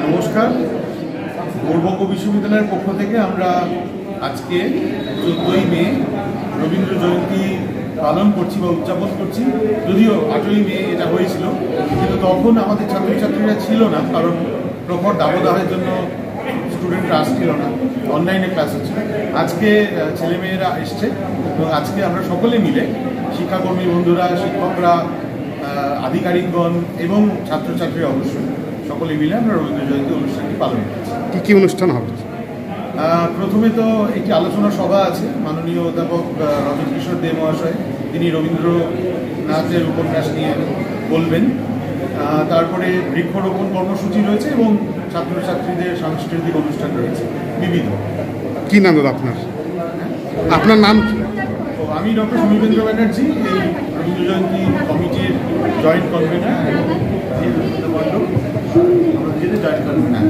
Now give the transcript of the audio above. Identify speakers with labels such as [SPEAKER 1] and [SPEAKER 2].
[SPEAKER 1] নমস্কার। গৌড়বঙ্গ বিশ্ববিদ্যালয়ের পক্ষ থেকে আমরা আজকে 14ই মে রবীন্দ্র জয়ন্তী পালন করছি বা উদযাপন করছি। যদিও 8ই মে এটা হয়েছিল, কিন্তু তখন আমাদের ছাত্রছাত্রীরা ছিল না, কারণ প্রখর দাবদাহের জন্য স্টুডেন্টরা আসছিল না, অনলাইনে ক্লাস হচ্ছে। আজকে ছেলেমেয়েরা এসছে এবং আজকে আমরা সকলে মিলে শিক্ষাকর্মী বন্ধুরা, শিক্ষকরা, আধিকারিকগণ এবং ছাত্রছাত্রীরা অবশ্যই সকলে মিলে আমরা রবীন্দ্র জয়ন্তী অনুষ্ঠানটি পালন করছি।
[SPEAKER 2] কী কী অনুষ্ঠান হবে?
[SPEAKER 1] প্রথমে তো একটি আলোচনা সভা আছে, মাননীয় অধ্যাপক রজত কিশোর দে মহাশয়, তিনি রবীন্দ্রনাথের উপন্যাস নিয়ে বলবেন। তারপরে বৃক্ষরোপণ কর্মসূচি রয়েছে এবং ছাত্রছাত্রীদের সাংস্কৃতিক অনুষ্ঠান রয়েছে বিবিধ।
[SPEAKER 2] কী নাম দাদা আপনার? আপনার নাম?
[SPEAKER 1] আমি ডক্টর সমীপেন্দ্র ব্যানার্জি, এই রবীন্দ্র জয়ন্তী কমিটির জয়েন্ট কনভেনার এবং আমরা জয়েন্ট কনভেনার।